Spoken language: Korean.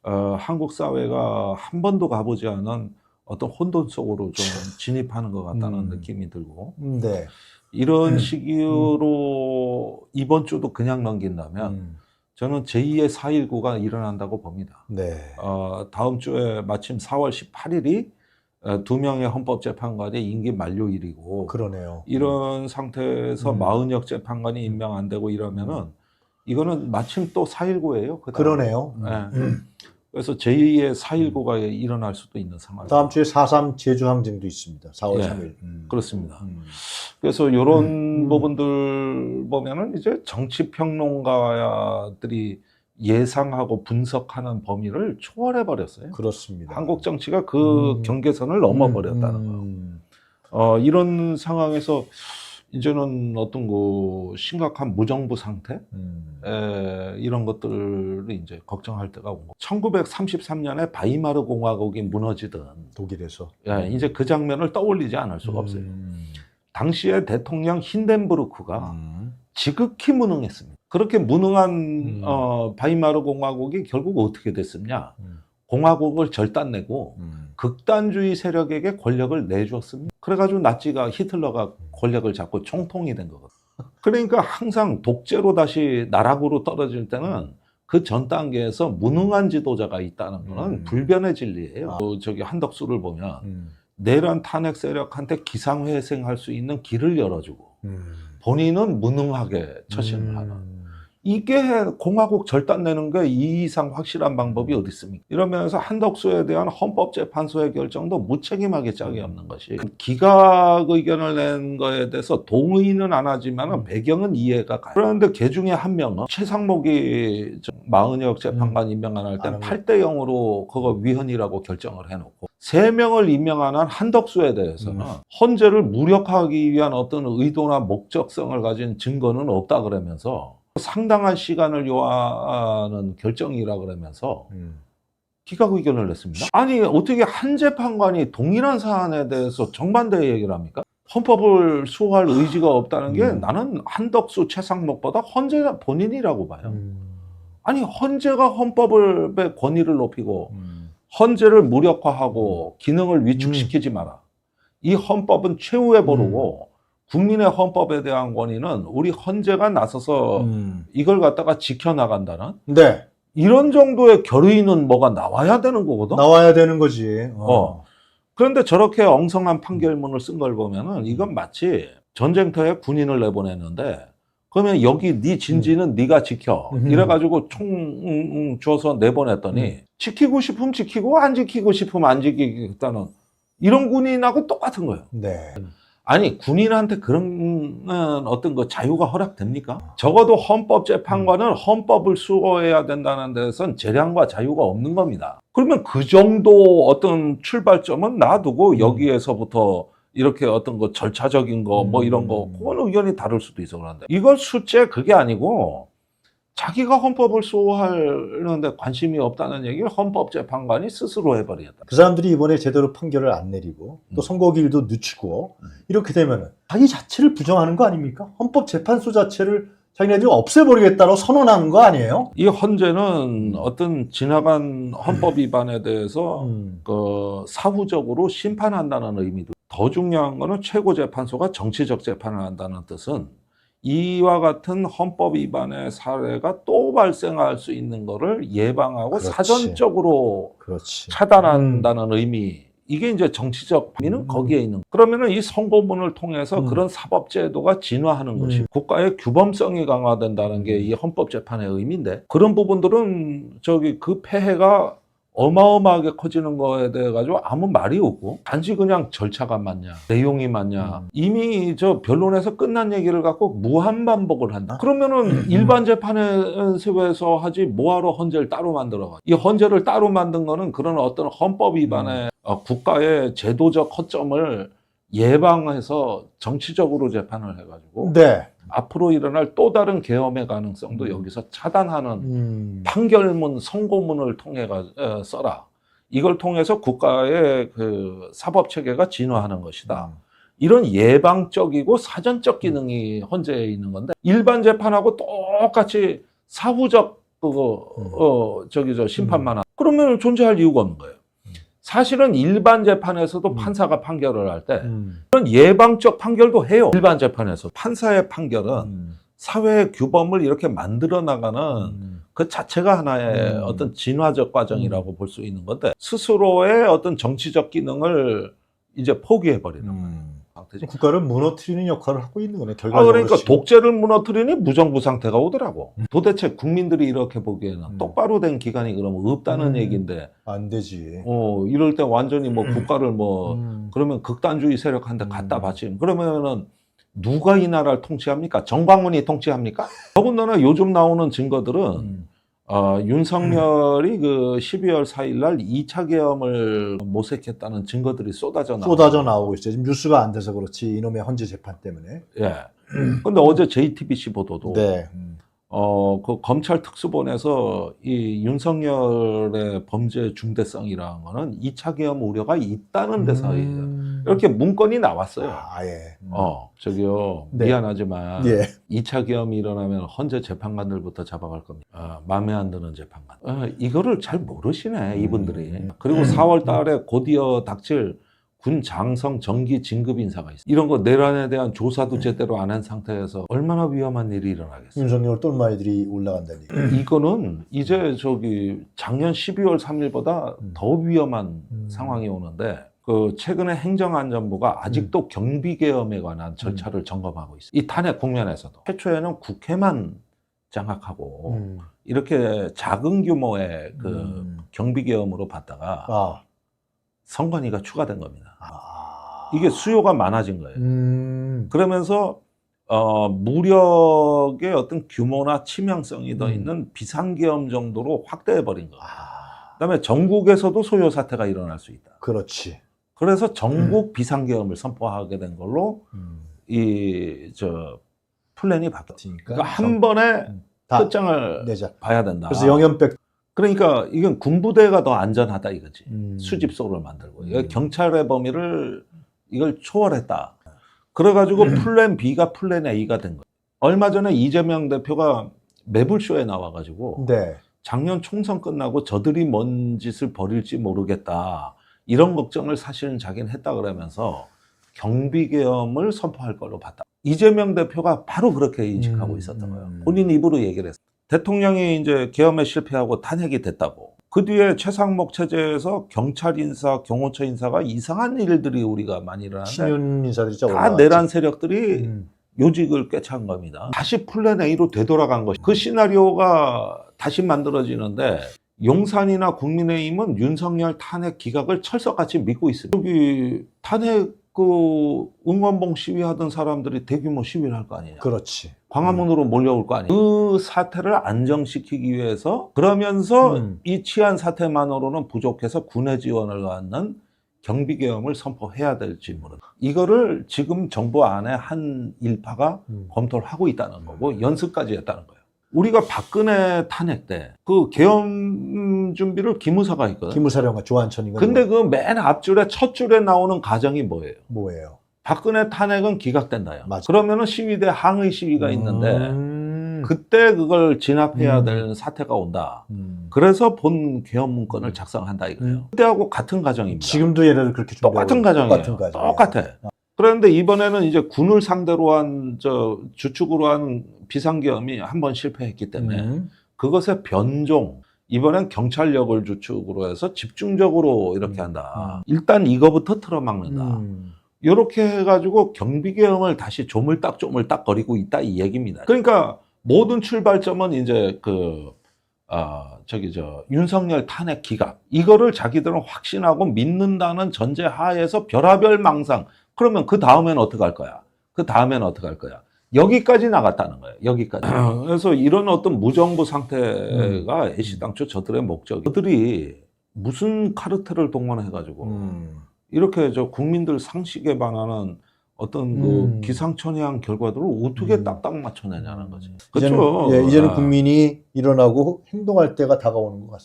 한국 사회가 한 번도 가보지 않은 어떤 혼돈 속으로 좀 진입하는 것 같다는 느낌이 들고, 네. 이런 시기로 이번 주도 그냥 넘긴다면 저는 제2의 4.19가 일어난다고 봅니다. 네. 다음 주에 마침 4월 18일이 2명의 헌법재판관의 임기 만료일이고, 그러네요. 이런 상태에서 40여 재판관이 임명 안 되고 이러면은 이거는 마침 또 4.19예요. 그러네요. 그래서 제2의 4.19가 일어날 수도 있는 상황. 다음 주에 4.3 제주항쟁도 있습니다. 4월 예, 3일. 그렇습니다. 그래서 이런 부분들 보면은 이제 정치 평론가들이 예상하고 분석하는 범위를 초월해 버렸어요. 그렇습니다. 한국 정치가 그 경계선을 넘어버렸다는 거. 이런 상황에서 이제는 어떤 그 심각한 무정부 상태, 이런 것들을 이제 걱정할 때가 온 거. 1933년에 바이마르 공화국이 무너지던 독일에서. 이제 그 장면을 떠올리지 않을 수가 없어요. 당시에 대통령 힌덴부르크가 지극히 무능했습니다. 그렇게 무능한 바이마르 공화국이 결국 어떻게 됐습냐? 공화국을 절단내고 극단주의 세력에게 권력을 내줬습니다. 그래가지고 나치가 히틀러가 권력을 잡고 총통이 된 거거든요. 그러니까 항상 독재로 다시 나락으로 떨어질 때는 그 전 단계에서 무능한 지도자가 있다는 거는 불변의 진리예요. 저기 한덕수를 보면 내란 탄핵 세력한테 기상회생할 수 있는 길을 열어주고 본인은 무능하게 처신을 하는. 이게 공화국 절단내는 게 이 이상 확실한 방법이 어디 있습니까? 이러면서 한덕수에 대한 헌법재판소의 결정도 무책임하게 짝이 없는 것이, 기각 의견을 낸 거에 대해서 동의는 안 하지만 배경은 이해가 가요. 그런데 그 중에 한 명은 최상목이 40여 재판관 임명 안 할 땐 8대 0으로 그거 위헌이라고 결정을 해놓고 3명을 임명한 한덕수에 대해서는 헌재를 무력화하기 위한 어떤 의도나 목적성을 가진 증거는 없다 그러면서 상당한 시간을 요하는 결정이라 그러면서 기각 의견을 냈습니다. 아니 어떻게 한 재판관이 동일한 사안에 대해서 정반대 얘기를 합니까? 헌법을 수호할 의지가 없다는 게 나는 한덕수, 최상목보다 헌재가 본인이라고 봐요. 아니 헌재가 헌법의 권위를 높이고 헌재를 무력화하고 기능을 위축시키지 마라. 이 헌법은 최후의 보루고 국민의 헌법에 대한 권위는 우리 헌재가 나서서 이걸 갖다가 지켜나간다는 네. 이런 정도의 결의는 뭐가 나와야 되는 거거든. 나와야 되는 거지. 그런데 저렇게 엉성한 판결문을 쓴 걸 보면은 이건 마치 전쟁터에 군인을 내보냈는데 그러면 여기 네 진지는 네가 지켜 이래가지고 총 줘서 내보냈더니 지키고 싶으면 지키고 안 지키고 싶으면 안 지키겠다는 이런 군인하고 똑같은 거예요. 네. 아니 군인한테 그런 어떤 그 자유가 허락됩니까? 적어도 헌법재판관은 헌법을 수호해야 된다는 데선 재량과 자유가 없는 겁니다. 그러면 그 정도 어떤 출발점은 놔두고 여기에서부터 이렇게 어떤 거 절차적인 거 뭐 이런 거 그건 의견이 다를 수도 있어. 그런데 이걸 숫제 그게 아니고 자기가 헌법을 수호하는데 관심이 없다는 얘기를 헌법재판관이 스스로 해버리겠다. 그 사람들이 이번에 제대로 판결을 안 내리고 또 선고기일도 늦추고 이렇게 되면은 자기 자체를 부정하는 거 아닙니까? 헌법재판소 자체를 자기네들이 없애버리겠다고 선언하는 거 아니에요? 이 헌재는 어떤 지나간 헌법 위반에 대해서 그 사후적으로 심판한다는 의미도, 더 중요한 거는 최고재판소가 정치적 재판을 한다는 뜻은 이와 같은 헌법 위반의 사례가 또 발생할 수 있는 거를 예방하고 그렇지. 사전적으로 그렇지. 차단한다는 의미. 이게 이제 정치적 의미는 거기에 있는. 그러면은 이 선고문을 통해서 그런 사법제도가 진화하는 것이 국가의 규범성이 강화된다는 게 이 헌법재판의 의미인데, 그런 부분들은 저기 그 폐해가 어마어마하게 커지는 거에 대해 가지고 아무 말이 없고 단지 그냥 절차가 맞냐 내용이 맞냐 이미 저 변론에서 끝난 얘기를 갖고 무한 반복을 한다. 그러면은 일반 재판에서 하지 뭐하러 헌재를 따로 만들어가. 이 헌재를 따로 만든 거는 그런 어떤 헌법 위반의 국가의 제도적 허점을 예방해서 정치적으로 재판을 해가지고 네. 앞으로 일어날 또 다른 계엄의 가능성도 여기서 차단하는 판결문, 선고문을 통해 써라. 이걸 통해서 국가의 그 사법 체계가 진화하는 것이다. 이런 예방적이고 사전적 기능이 헌재에 있는 건데 일반 재판하고 똑같이 사후적 그거 심판만 그러면 존재할 이유가 없는 거예요. 사실은 일반 재판에서도 판사가 판결을 할 때 그런 예방적 판결도 해요. 일반 재판에서 판사의 판결은 사회의 규범을 이렇게 만들어 나가는 그 자체가 하나의 어떤 진화적 과정이라고 볼 수 있는 건데 스스로의 어떤 정치적 기능을 이제 포기해 버리는 거예요. 상태지. 국가를 무너뜨리는 역할을 하고 있는 거네. 결과적으로. 그러니까 독재를 무너뜨리니 무정부 상태가 오더라고. 도대체 국민들이 이렇게 보기에는 똑바로 된 기관이 그러면 없다는 얘기인데 안 되지. 이럴 때 완전히 뭐 국가를 뭐 그러면 극단주의 세력한테 갖다 바치면 그러면은 누가 이 나라를 통치합니까? 정광훈이 통치합니까? 더군다나 요즘 나오는 증거들은 윤석열이 그 12월 4일 날 2차 계엄을 모색했다는 증거들이 쏟아져 나오고 있어요. 지금 뉴스가 안 돼서 그렇지. 이놈의 헌재 재판 때문에. 예. 근데 어제 JTBC 보도도 네. 그 검찰 특수본에서 이 윤석열의 범죄 중대성이라는 거는 2차 계엄 우려가 있다는 데서 이렇게 문건이 나왔어요. 예. 저기요, 네. 미안하지만 예. 2차 계엄이 일어나면 헌재 재판관들부터 잡아갈 겁니다. 마음에 안 드는 재판관. 이거를 잘 모르시네, 이분들이. 그리고 4월 달에 곧이어 닥칠 군 장성 정기 진급 인사가 있어요. 이런 거 내란에 대한 조사도 제대로 안 한 상태에서 얼마나 위험한 일이 일어나겠어요. 윤석열 똘마이들이 올라간다니. 이거는 이제 작년 12월 3일보다 더 위험한 상황이 오는데 그 최근에 행정안전부가 아직도 경비계엄에 관한 절차를 점검하고 있어요. 이 탄핵 국면에서도 최초에는 국회만 장악하고 이렇게 작은 규모의 그 경비계엄으로 봤다가 선관위가 추가된 겁니다. 이게 수요가 많아진 거예요. 그러면서 무력의 어떤 규모나 치명성이 더 있는 비상계엄 정도로 확대해버린 거예요. 그다음에 전국에서도 소요 사태가 일어날 수 있다. 그렇지. 그래서 전국 비상계엄을 선포하게 된 걸로 플랜이 바뀌었으니까 그러니까 한 번에 끝장을 내자. 봐야 된다. 그래서 영연백. 그러니까 이건 군부대가 더 안전하다 이거지. 수집소를 만들고 경찰의 범위를 이걸 초월했다. 그래가지고 플랜 B가 플랜 A가 된 거예요. 얼마 전에 이재명 대표가 매불쇼에 나와가지고 작년 총선 끝나고 저들이 뭔 짓을 벌일지 모르겠다. 이런 걱정을 사실은 자기는 했다 그러면서 경비계엄을 선포할 걸로 봤다. 이재명 대표가 바로 그렇게 인식하고 있었던 거예요. 본인 입으로 얘기를 했어요. 대통령이 이제 계엄에 실패하고 탄핵이 됐다고. 그 뒤에 최상목 체제에서 경찰 인사, 경호처 인사가 이상한 일들이 우리가 많이 일어나는데 신윤 인사들이 다 내란 세력들이 요직을 꿰찬 겁니다. 다시 플랜 A로 되돌아간 것이 그 시나리오가 다시 만들어지는데 용산이나 국민의힘은 윤석열 탄핵 기각을 철석같이 믿고 있습니다. 여기 탄핵 응원봉 시위하던 사람들이 대규모 시위를 할 거 아니냐. 그렇지. 광화문으로 몰려올 거 아니냐. 그 사태를 안정시키기 위해서 그러면서 이 치안 사태만으로는 부족해서 군의 지원을 받는 경비계엄을 선포해야 될지 모르겠다. 이거를 지금 정부 안에 한 일파가 검토를 하고 있다는 거고 연습까지 했다는 거예요. 우리가 박근혜 탄핵 때 그 계엄 준비를 기무사가 했거든. 기무사령관 조한천인가. 근데 그 맨 앞줄에 첫 줄에 나오는 가정이 뭐예요? 박근혜 탄핵은 기각된다요. 맞아. 그러면은 시위대 항의 시위가 있는데 그때 그걸 진압해야 될 사태가 온다. 그래서 본 계엄 문건을 작성한다 이거예요. 그때하고 같은 가정입니다. 지금도 얘네들 그렇게 똑같은 가정이에요. 똑같아. 그런데 이번에는 이제 군을 상대로 한 주축으로 한 비상계엄이 한 번 실패했기 때문에 그것의 변종, 이번엔 경찰력을 주축으로 해서 집중적으로 이렇게 한다. 일단 이거부터 틀어막는다. 이렇게 해가지고 경비계엄을 다시 조물딱 거리고 있다 이 얘기입니다. 그러니까 모든 출발점은 이제 윤석열 탄핵 기각 이거를 자기들은 확신하고 믿는다는 전제 하에서 별하별 망상. 그러면 그 다음엔 어떻게 할 거야? 여기까지 나갔다는 거예요. 여기까지. 그래서 이런 어떤 무정부 상태가 애시당초 저들의 목적이. 저들이 무슨 카르텔을 동원해가지고 이렇게 국민들 상식에 반하는 어떤 그 기상천외한 결과들을 어떻게 딱딱 맞춰내냐는 거지. 그렇죠. 이제는 국민이 일어나고 행동할 때가 다가오는 것 같습니다.